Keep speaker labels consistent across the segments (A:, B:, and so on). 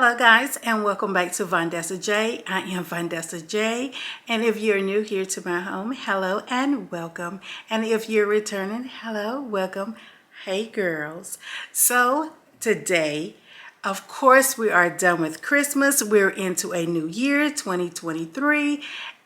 A: Hello guys, and welcome back to Vondessa J. I am Vondessa J, and if you're new here to my home, hello and welcome. And if you're returning, hello, welcome. Hey girls. So today, of course, we are done with Christmas. We're into a new year, 2023,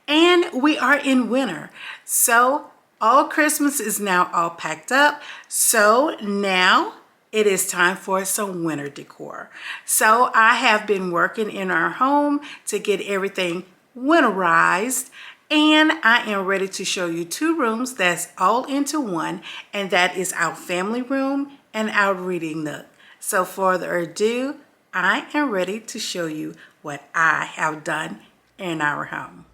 A: and we are in winter. So all Christmas is now all packed up. So now it is time for some winter decor. So I have been working in our home to get everything winterized, and I am ready to show you two rooms that's all into one, and that is our family room and our reading nook. So further ado, I am ready to show you what I have done in our home.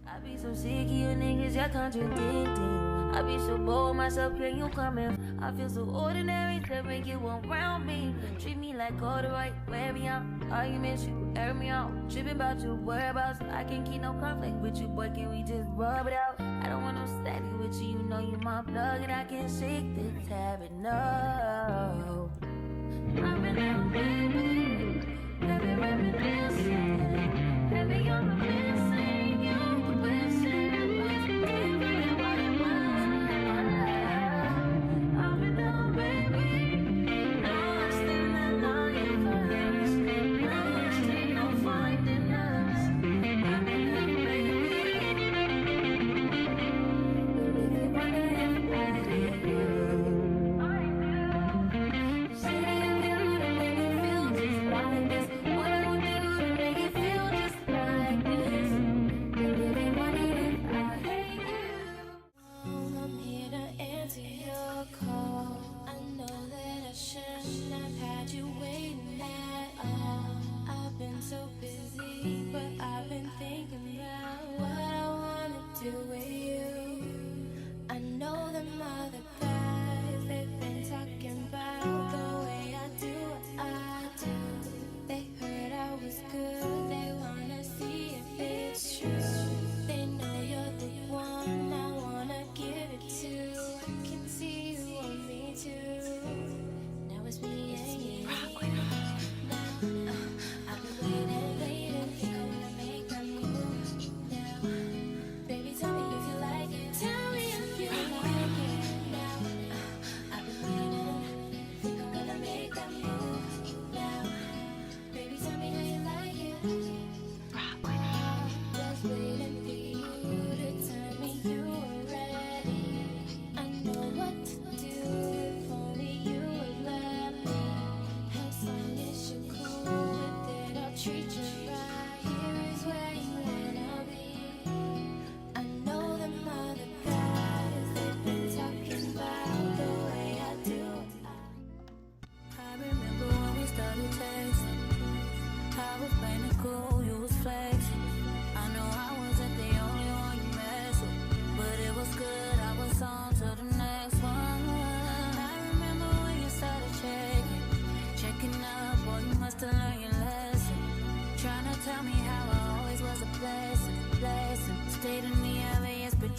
B: I be so sick of you niggas, y'all contradicting. I be so bold myself, can you come in? I feel so ordinary, to make you around me. Treat me like all the right, wear me out. Arguments, you air me out. Tripping about your whereabouts. I can't keep no conflict with you, boy, can we just rub it out? I don't want no static with you, you know you my plug, and I can't shake this habit, no. I've been out, baby, reminiscing. Baby, you're missing, you're missing.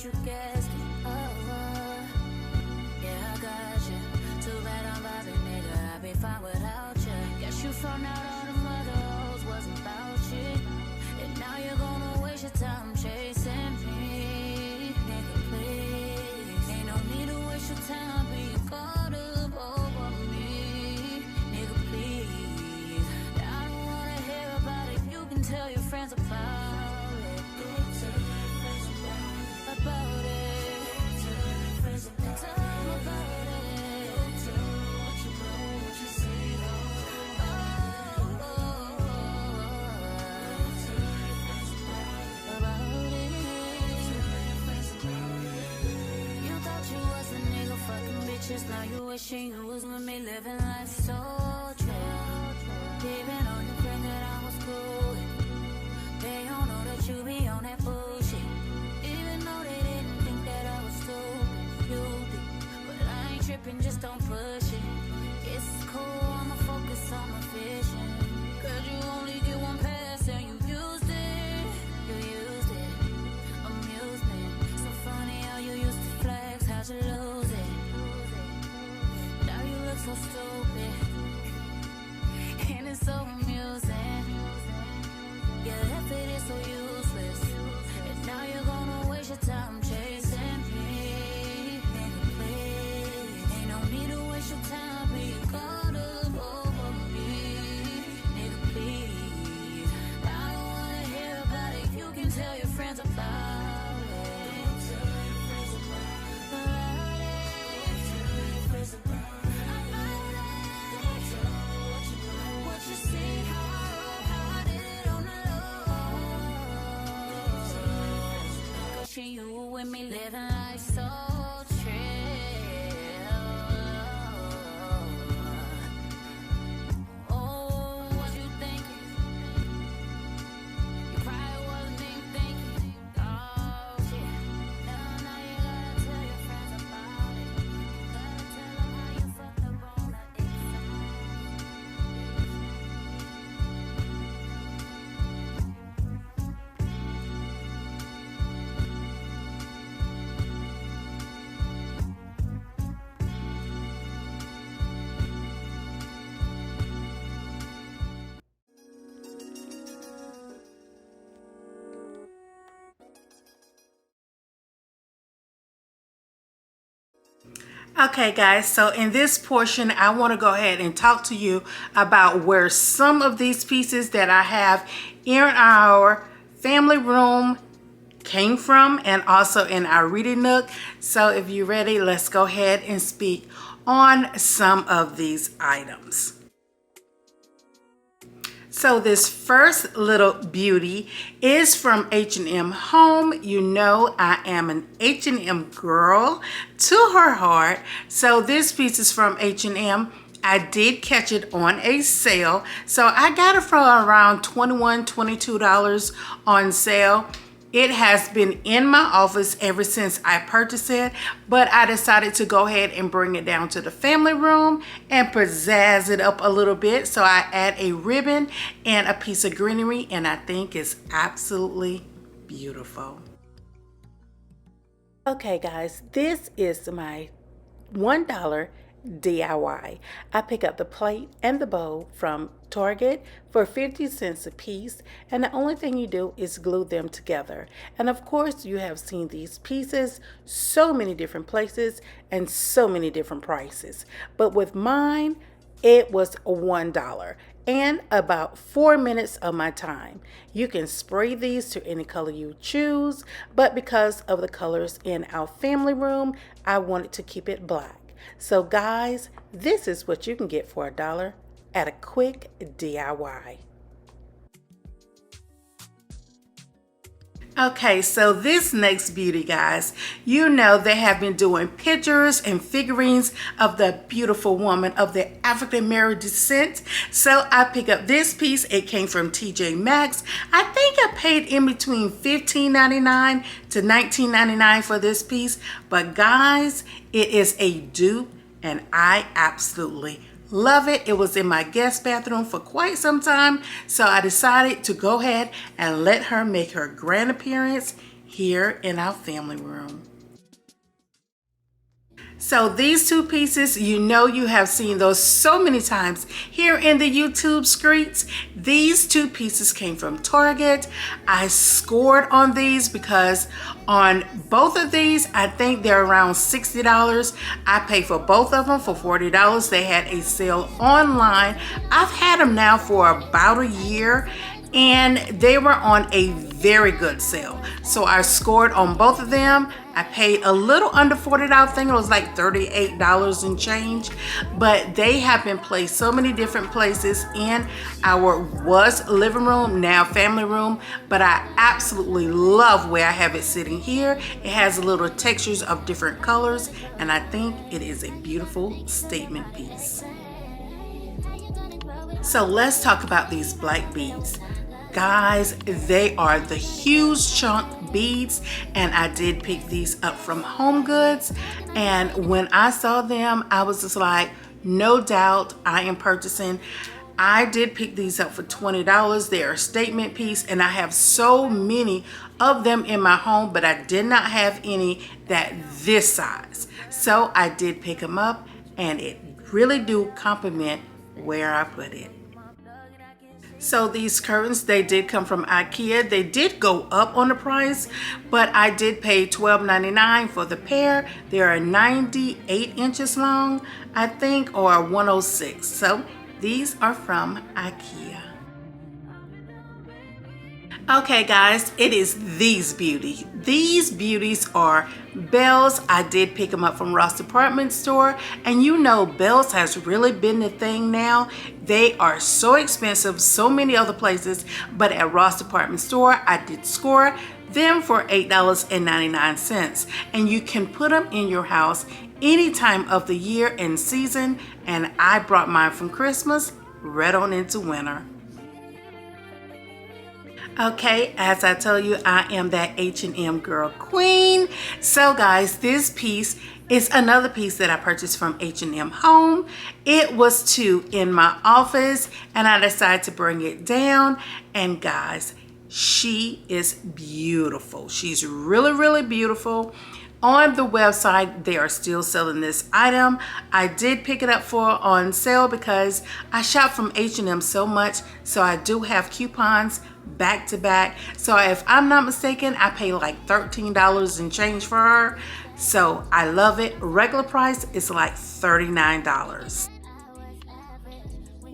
B: You guessed it, yeah, I got you. Too bad I'm vibing, nigga, I'd be fine without you. Guess you found out all the mother hoes wasn't about shit, and now you're gonna waste your time chasing me. Nigga, please, ain't no need to waste your time being caught up over me. Nigga, please, I don't wanna hear about it, you can tell your friends about it. About it. Now you wishing you was with me, living life so true. Even on your friend that I was cool with. They don't know that you be on that bullshit. Even though they didn't think that I was stupid, you did. But I ain't tripping, just don't push it. It's cool, I'ma focus on my vision. Cause you only get one pass and you used it. You used it, amusement. So funny how you used to flex, how'd you lose it? So stupid, and it's so amusing. with me living life so chill. Oh, what you thinking? You probably wasn't even thinking. Oh, shit. Now you gotta tell your friends about it. Gotta tell them how you fucked up on the inside.
A: Okay guys, so in this portion I want to go ahead and talk to you about where some of these pieces that I have in our family room came from, and also in our reading nook. So if you're ready, let's go ahead and speak on some of these items. So this first little beauty is from H&M Home. You know I am an H&M girl to her heart. So this piece is from H&M. I did catch it on a sale. So I got it for around $21, $22 on sale. It has been in my office ever since I purchased it, but I decided to go ahead and bring it down to the family room and pizzazz it up a little bit. So I add a ribbon and a piece of greenery, and I think it's absolutely beautiful. Okay guys, this is my $1 DIY. I pick up the plate and the bowl from Target for 50 cents a piece, and the only thing you do is glue them together. And of course you have seen these pieces so many different places and so many different prices, but with mine it was $1 and about 4 minutes of my time. You can spray these to any color you choose, but because of the colors in our family room, I wanted to keep it black. So guys, this is what you can get for $1 at a quick DIY. Okay, so this next beauty, guys, you know they have been doing pictures and figurines of the beautiful woman of the African American descent. So I pick up this piece. It came from TJ Maxx. I think I paid in between $15.99 to $19.99 for this piece. But guys, it is a dupe and I absolutely love it. It was in my guest bathroom for quite some time, so I decided to go ahead and let her make her grand appearance here in our family room. So these two pieces, you know you have seen those so many times here in the YouTube streets. These two pieces came from Target. I scored on these because on both of these, I think they're around $60. I paid for both of them for $40. They had a sale online. I've had them now for about a year, and they were on a very good sale. So I scored on both of them. I paid a little under $40. I think it was like $38 and change, but they have been placed so many different places in our living room, now family room, but I absolutely love where I have it sitting here. It has little textures of different colors, and I think it is a beautiful statement piece. So let's talk about these black beads. Guys, they are the huge chunk beads, and I did pick these up from Home Goods, and when I saw them I was just like, no doubt I am purchasing. I did pick these up for $20. They are a statement piece, and I have so many of them in my home, but I did not have any that this size, so I did pick them up, and it really do complement where I put it. So these curtains, they did come from IKEA. They did go up on the price, but I did pay $12.99 for the pair. They are 98 inches long, I think, or 106. So these are from IKEA. Okay guys, it is these beauties. These beauties are bells. I did pick them up from Ross Department Store, and you know bells has really been the thing now. They are so expensive, so many other places, but at Ross Department Store I did score. them for $8.99. And you can put them in your house any time of the year and season. And I brought mine from Christmas right on into winter. Okay, as I tell you, I am that H&M girl queen. So guys, this piece is another piece that I purchased from H&M Home. It was two in my office and I decided to bring it down. And guys, she is beautiful. She's really, really beautiful. On the website, they are still selling this item. I did pick it up for on sale because I shop from H&M so much, so I do have coupons back to back. So if I'm not mistaken, I pay like $13 and change for her. So I love it. Regular price is like $39.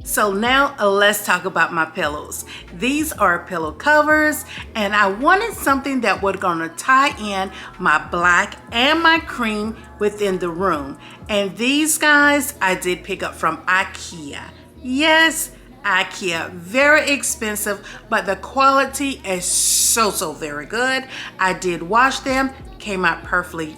A: So now let's talk about my pillows. These are pillow covers and I wanted something that was gonna tie in my black and my cream within the room. And these guys I did pick up from IKEA. Yes, IKEA, very expensive, but the quality is so very good. I did wash them, came out perfectly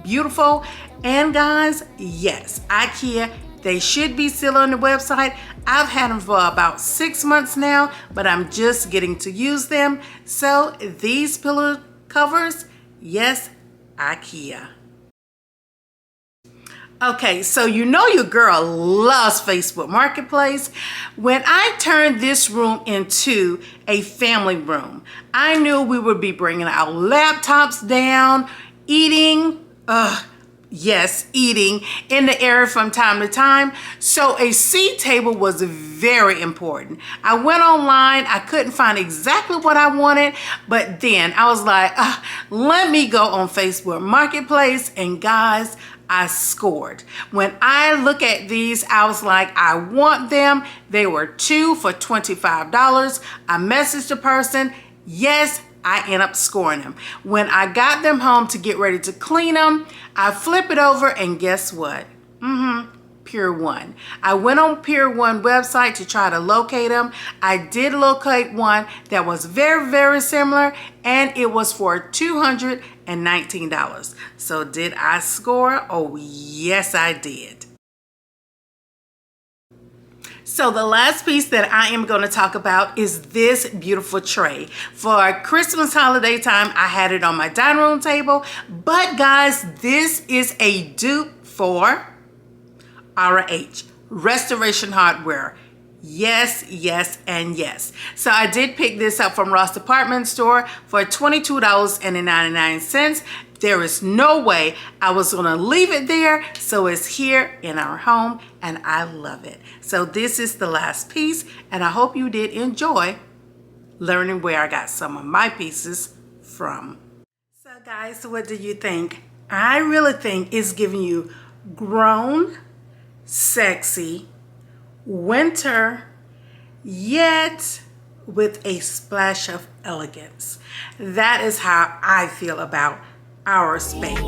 A: beautiful. And guys, yes, IKEA, they should be still on the website. I've had them for about 6 months now, but I'm just getting to use them. So these pillow covers, yes, IKEA. Okay, so you know your girl loves Facebook Marketplace. When I turned this room into a family room, I knew we would be bringing our laptops down, eating, yes, eating in the area from time to time. So a seat table was very important. I went online, I couldn't find exactly what I wanted, but then I was like, let me go on Facebook Marketplace, and guys, I scored. When I look at these, I was like, I want them. They were 2 for $25. I messaged the person. Yes, I end up scoring them. When I got them home to get ready to clean them, I flip it over and guess what? Pier 1. I went on Pier 1 website to try to locate them. I did locate one that was very similar and it was for $219. So did I score? Oh yes, I did. So the last piece that I am going to talk about is this beautiful tray. For Christmas holiday time, I had it on my dining room table. But guys, this is a dupe for RH, Restoration Hardware. Yes, and yes. So I did pick this up from Ross Department Store for $22.99. There is no way I was gonna leave it there, so it's here in our home and I love it. So this is the last piece and I hope you did enjoy learning where I got some of my pieces from. So guys, what do you think? I really think it's giving you grown, sexy, winter, yet with a splash of elegance. That is how I feel about our space.